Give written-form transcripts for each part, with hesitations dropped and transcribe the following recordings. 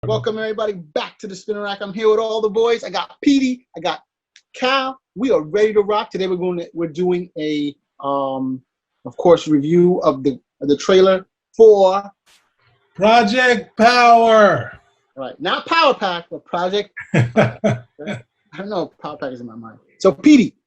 Welcome everybody back to the Spinner Rack. I'm here with all the boys. I got Petey, I got Cal. We are ready to rock. Today we're doing a of course review of the trailer for Project Power. All right, not Power Pack, but Project. I don't know if Power Pack is in my mind. So Petey,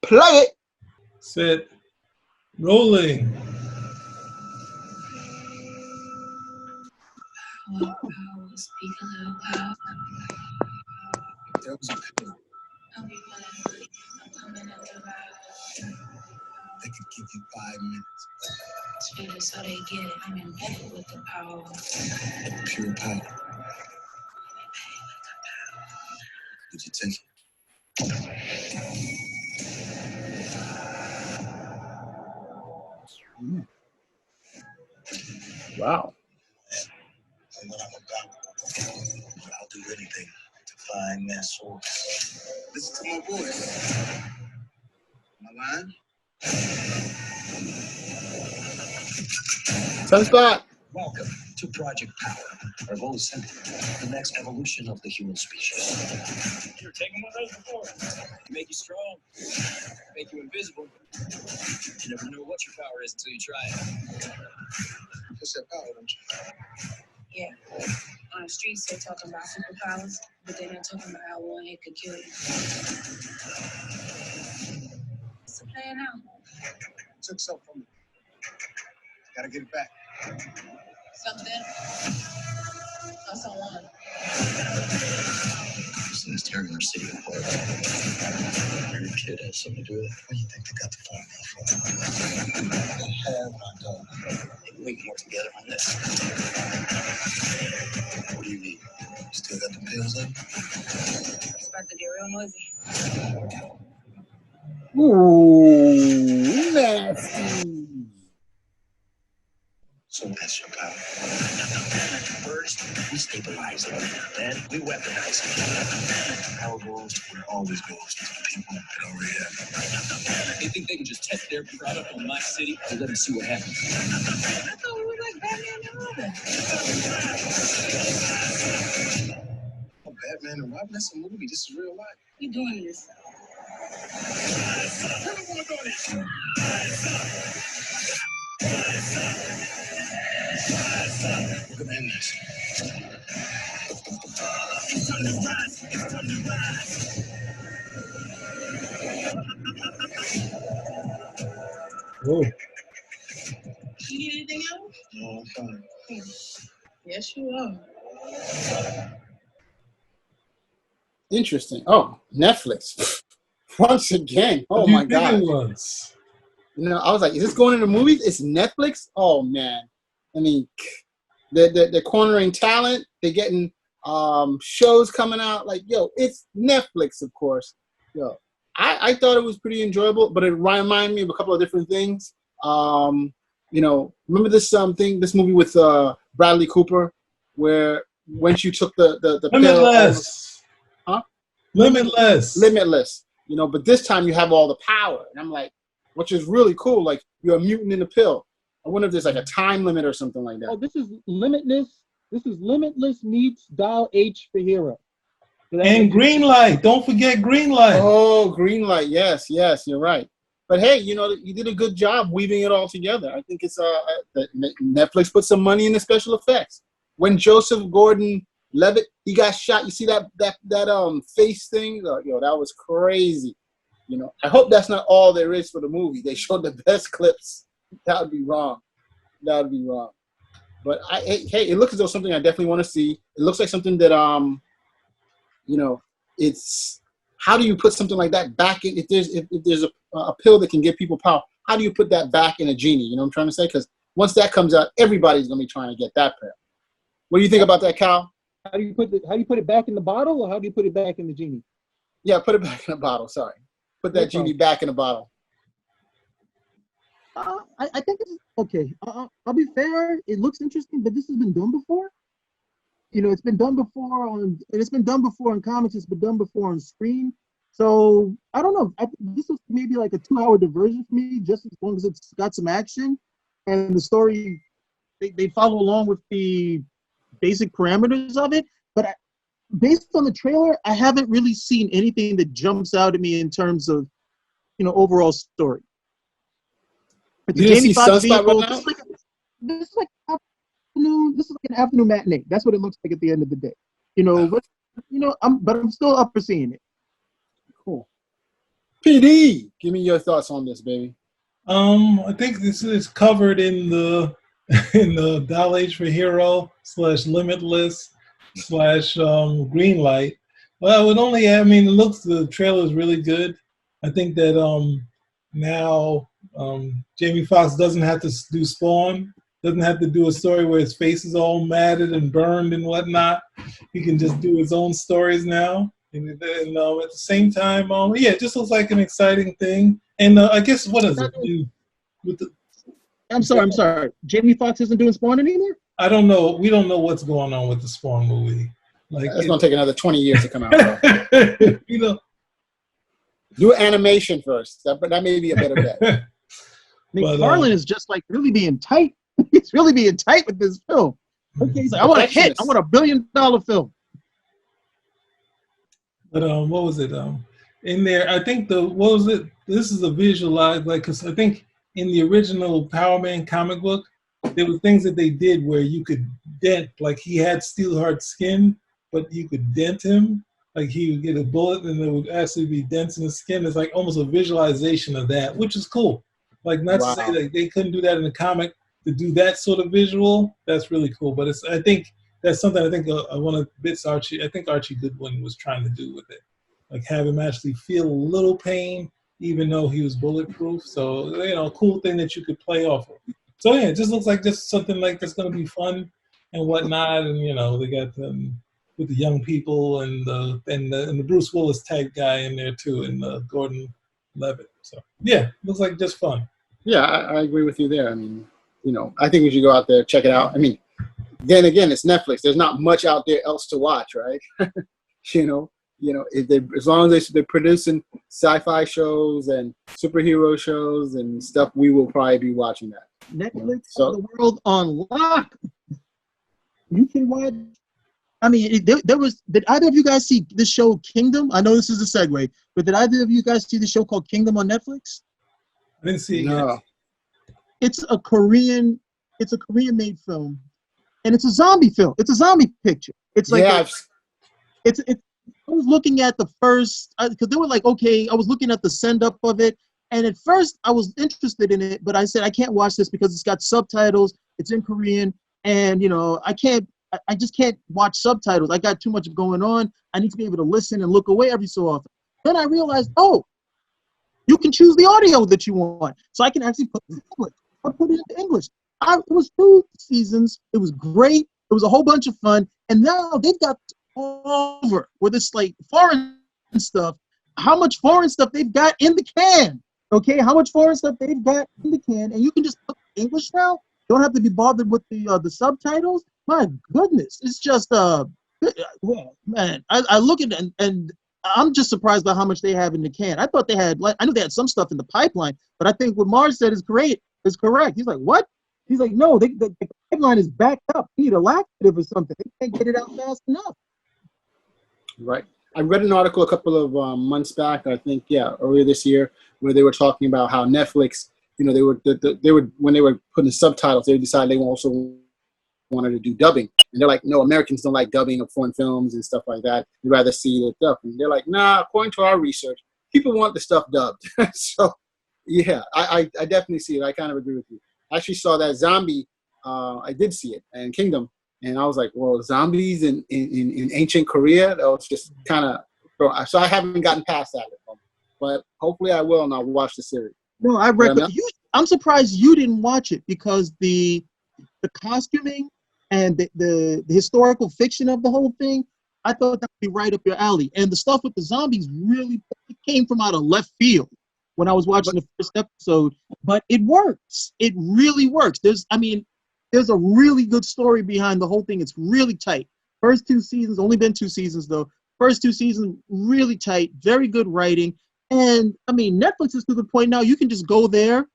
play it. Set. Rolling. Speak a little power. There was a pillar. I'm coming at the vibe. They could give you 5 minutes. Spit it so they get it. I'm in bed with the power. Pure power. Would you take it? Wow. And what I'm about. I'll do anything to find that source. Listen to my voice. Am I lying? Sunspot. Welcome to Project Power. Our goal is simple: the next evolution of the human species. You're taking one of those before. Make you strong, make you invisible. You never know what your power is until you try it. What's that power, don't you? Yeah. On the streets, they're talking about superpowers, but they're not talking about how one hit could kill you. What's the plan now? Took something from me. Gotta get it back. Something or someone. So this tearing our city apart. Every kid has something to do with it. What do you think they got the formula for? They have not done. Maybe we can work together on this. What do you need? Still got the pills in? It's about to get real noisy. Ooh, nasty. So that's your power. First, we stabilize it. Then we weaponize it. Power goes to where it always goes, to the people that already have it. They think they can just test their product on my city? So let them see what happens. I thought we were like Batman and Robin. Oh, Batman and Robin, that's a movie. This is real life. We doing this. We're gonna end this. Oh, You need anything else? No, I'm fine. Yes, you are. Interesting. Oh, Netflix. Once again. Oh what my do you think God. it was? You know, I was like, is this going into movies? It's Netflix? Oh man. I mean, they're cornering talent. They're getting shows coming out. Like, yo, it's Netflix, of course. Yo, I thought it was pretty enjoyable, but it reminded me of a couple of different things. You know, remember this this movie with Bradley Cooper, where once you took the Limitless. pill, huh? Limitless. You know, but this time you have all the power, and I'm like, which is really cool. Like, you're a mutant in a pill. I wonder if there's like a time limit or something like that. Oh, this is Limitless. This is Limitless meets Dial H for Hero. So And Green Light. Don't forget Green Light. Oh, green light. Yes, you're right. But hey, you know, you did a good job weaving it all together. I think it's Netflix put some money in the special effects. When Joseph Gordon-Levitt, he got shot, you see that face thing? Yo, that was crazy. You know, I hope that's not all there is for the movie. They showed the best clips. That would be wrong. But hey, it looks as though something I definitely want to see. It looks like something that you know, it's how do you put something like that back in? If there's a pill that can give people power, how do you put that back in a genie? You know what I'm trying to say? Because once that comes out, everybody's gonna be trying to get that pill. What do you think about that, Cal? how do you put it back in the bottle, or how do you put it back in the genie? Yeah, put it back in a bottle. Sorry, put that genie back in a bottle. I think it's okay. I'll be fair. It looks interesting, but this has been done before. You know, it's been done before on comics. It's been done before on screen. So I don't know. This was maybe like a 2-hour diversion for me, just as long as it's got some action and the story. They follow along with the basic parameters of it. but based on the trailer, I haven't really seen anything that jumps out at me in terms of, overall story. But the You didn't Jamie see Foxx Sunspot vehicle, run out? this is like an afternoon matinee. That's what it looks like at the end of the day. I'm still up for seeing it. Cool. PD, give me your thoughts on this, baby. I think this is covered in the in the Dial H for Hero / Limitless / Greenlight. Well, the trailer is really good. I think that now Jamie Foxx doesn't have to do Spawn, doesn't have to do a story where his face is all matted and burned and whatnot. He can just do his own stories now. And at the same time, it just looks like an exciting thing. And I guess, what is it? I'm sorry. Jamie Foxx isn't doing Spawn anymore? I don't know. We don't know what's going on with the Spawn movie. It's going to take another 20 years to come out. Do animation first. That may be a better bet. McFarlane is just like really being tight. He's really being tight with this film. Okay, he's like, I want a hit. I want $1 billion film. But what was it? In there, I think this is a visualized, because I think in the original Power Man comic book, there were things that they did where you could dent, like he had steel hard skin, but you could dent him. Like he would get a bullet and there would actually be dents in the skin. It's like almost a visualization of that, which is cool. Like not to say that they couldn't do that in the comic, to do that sort of visual, that's really cool. But I think that's something one of the bits Archie Goodwin was trying to do with it. Like have him actually feel a little pain, even though he was bulletproof. So, cool thing that you could play off of. So yeah, it just looks like just something like that's going to be fun and whatnot. And, they got with the young people and the Bruce Willis type guy in there too, and Gordon-Levitt. So yeah, looks like just fun. Yeah, I agree with you there. I mean, I think we should go out there, check it out. I mean, then again, it's Netflix. There's not much out there else to watch, right? As long as they're producing sci-fi shows and superhero shows and stuff, we will probably be watching that. Netflix, the world on lock. You can watch. I mean, did either of you guys see this show Kingdom? I know this is a segue, but did either of you guys see the show called Kingdom on Netflix? I didn't see it no. yet. It's a Korean-made film, and it's a zombie film. It's a zombie picture. It's like I was looking at the first, because they were like, okay, I was looking at the send-up of it, and at first I was interested in it, but I said I can't watch this because it's got subtitles, it's in Korean, and I just can't watch subtitles. I got too much going on. I need to be able to listen and look away every so often. Then I realized, you can choose the audio that you want, so I can actually put it in English. I put it into English. It was 2 seasons. It was great. It was a whole bunch of fun, and now they've got over with this like foreign stuff. How much foreign stuff they've got in the can? Okay, how much foreign stuff they've got in the can, and you can just put English now. Don't have to be bothered with the subtitles. My goodness, it's just man. I look at it and I'm just surprised by how much they have in the can. I thought they had I knew they had some stuff in the pipeline, but I think what Mars said is great. Is correct. He's like, what? He's like, no, the pipeline is backed up. You need a laxative or something. They can't get it out fast enough. Right. I read an article a couple of months back, I think, earlier this year, where they were talking about how Netflix, they were when they were putting subtitles, they decided they also wanted to do dubbing, and they're like, no, Americans don't like dubbing of foreign films and stuff like that. They'd rather see the stuff, and they're like, nah. According to our research, people want the stuff dubbed. So, yeah, I definitely see it. I kind of agree with you. I actually saw that Zombie. I did see it, and Kingdom. And I was like, well, zombies in ancient Korea, that was just kind of, so I haven't gotten past that. But hopefully I will, and I'll watch the series. No, I recommend you. I'm surprised you didn't watch it because the costuming and the historical fiction of the whole thing, I thought that would be right up your alley. And the stuff with the zombies really came from out of left field when I was watching the first episode. But it works. It really works. There's a really good story behind the whole thing. It's really tight. First 2 seasons, only been 2 seasons though. First 2 seasons, really tight, very good writing. And Netflix is to the point now you can just go there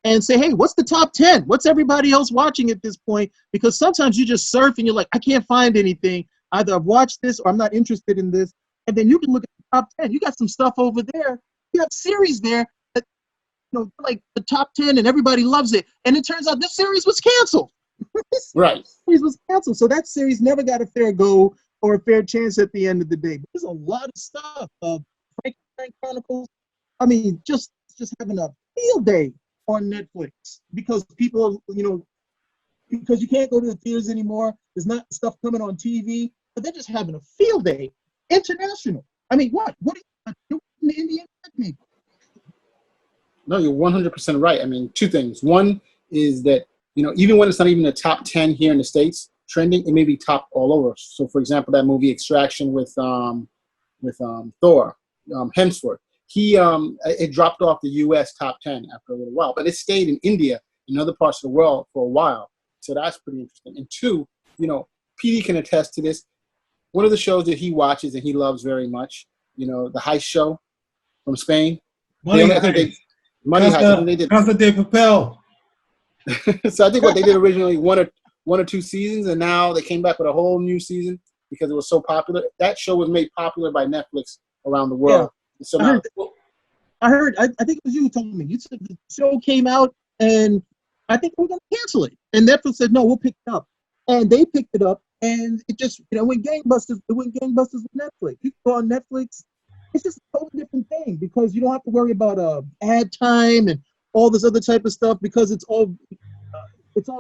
and say, hey, what's the top 10? What's everybody else watching at this point? Because sometimes you just surf and you're like, I can't find anything. either I've watched this or I'm not interested in this. And then you can look at the top 10. You got some stuff over there. You have series there that, like the top 10 and everybody loves it. And it turns out this series was canceled. Right. Series was canceled. So that series never got a fair go or a fair chance at the end of the day. But there's a lot of stuff. Frankenstein Chronicles. I mean, just having a field day on Netflix because people, because you can't go to the theaters anymore. There's not stuff coming on TV, but they're just having a field day. International. I mean, what? What are you in the Indian people? No, you're 100% right. I mean, two things. One is that, even when it's not even the top 10 here in the States trending, it may be top all over. So, for example, that movie Extraction with Thor, Hemsworth, it dropped off the U.S. top 10 after a little while, but it stayed in India and other parts of the world for a while. So that's pretty interesting. And two, PD can attest to this. One of the shows that he watches and he loves very much, the Heist show from Spain. Money Heist. Money Heist. I think they did. Casa de Papel. So I think what they did originally, one or two seasons, and now they came back with a whole new season because it was so popular. That show was made popular by Netflix around the world. Yeah. So I think it was you who told me. You said the show came out and I think we're going to cancel it. And Netflix said, no, we'll pick it up. And they picked it up. And it just, went gangbusters. It went gangbusters with Netflix. You can go on Netflix. It's just a totally different thing because you don't have to worry about ad time and all this other type of stuff because it's all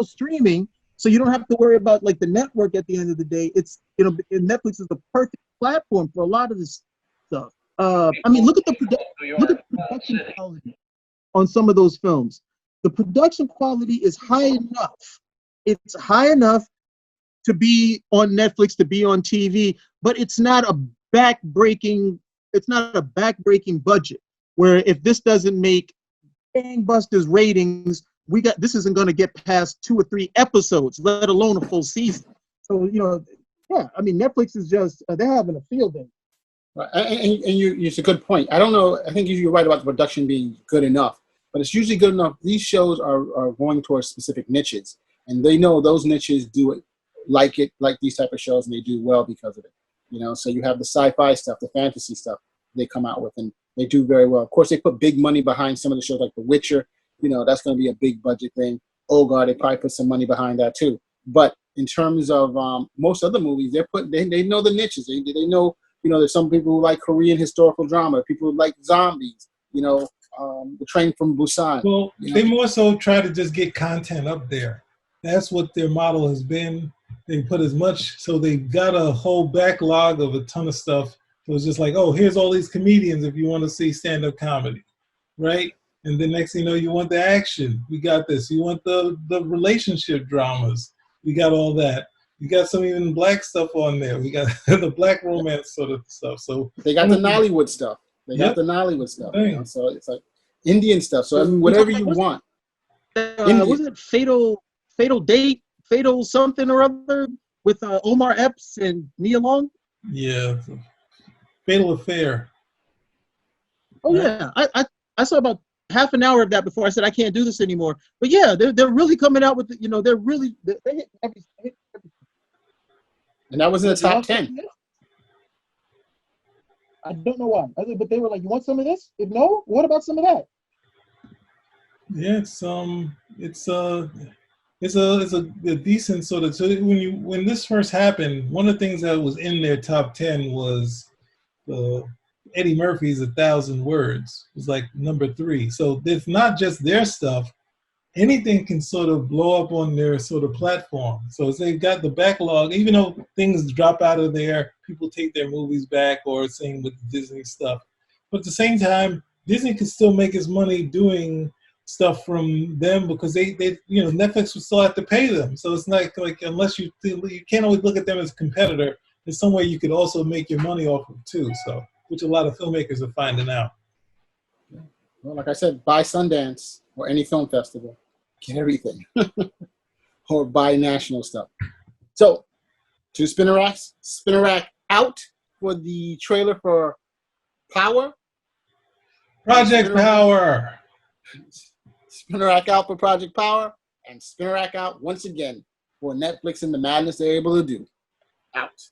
streaming. So you don't have to worry about like the network at the end of the day. It's Netflix is the perfect platform for a lot of this stuff. I mean, look at the production quality on some of those films. The production quality is high enough. It's high enough to be on Netflix, to be on TV, but it's not a back-breaking budget where if this doesn't make gangbusters ratings, this isn't going to get past 2 or 3 episodes, let alone a full season. So, I mean, Netflix is just, they're having a field day. Right. And it's a good point. I don't know, I think you're right about the production being good enough, but it's usually good enough. These shows are going towards specific niches, and they know those niches do it like these type of shows, and they do well because of it. So you have the sci-fi stuff, the fantasy stuff they come out with, and they do very well. Of course, they put big money behind some of the shows like The Witcher. That's going to be a big budget thing. Oh God, they probably put some money behind that too. But in terms of most other movies, they know the niches. They know, there's some people who like Korean historical drama, people who like zombies, The Train from Busan. Well, they more so try to just get content up there. That's what their model has been. They put as much, so they got a whole backlog of a ton of stuff. So it's just like, oh, here's all these comedians if you want to see stand-up comedy, right? And then next thing you know, you want the action. We got this. You want the relationship dramas. We got all that. You got some even black stuff on there. We got the black romance sort of stuff. So they got the Nollywood stuff. So it's like Indian stuff. So I mean, whatever you want. Wasn't it Fatal Date, Fatal something or other with Omar Epps and Nia Long? Yeah, Fatal Affair. Oh yeah, I saw about half an hour of that before I said I can't do this anymore. But yeah, they're really coming out with they hit everything. And that was in the top 10. I don't know why, but they were like, "You want some of this? If no, what about some of that?" Yeah, it's a decent sort of. So when this first happened, one of the things that was in their top 10 was Eddie Murphy's 1,000 Words. It was like number 3. So it's not just their stuff. Anything can sort of blow up on their sort of platform. So they've got the backlog, even though things drop out of there, people take their movies back, or same with Disney stuff. But at the same time, Disney can still make its money doing stuff from them because they Netflix will still have to pay them. So it's not like unless you can't always look at them as a competitor. There's some way you could also make your money off of too. So which a lot of filmmakers are finding out. Well, like I said, buy Sundance or any film festival, get everything, or buy national stuff. So, to Spinner Rack out for the trailer for Power. Project Power. Spinner Rack out for Project Power, and Spinner Rack out once again for Netflix and the madness they're able to do. Out.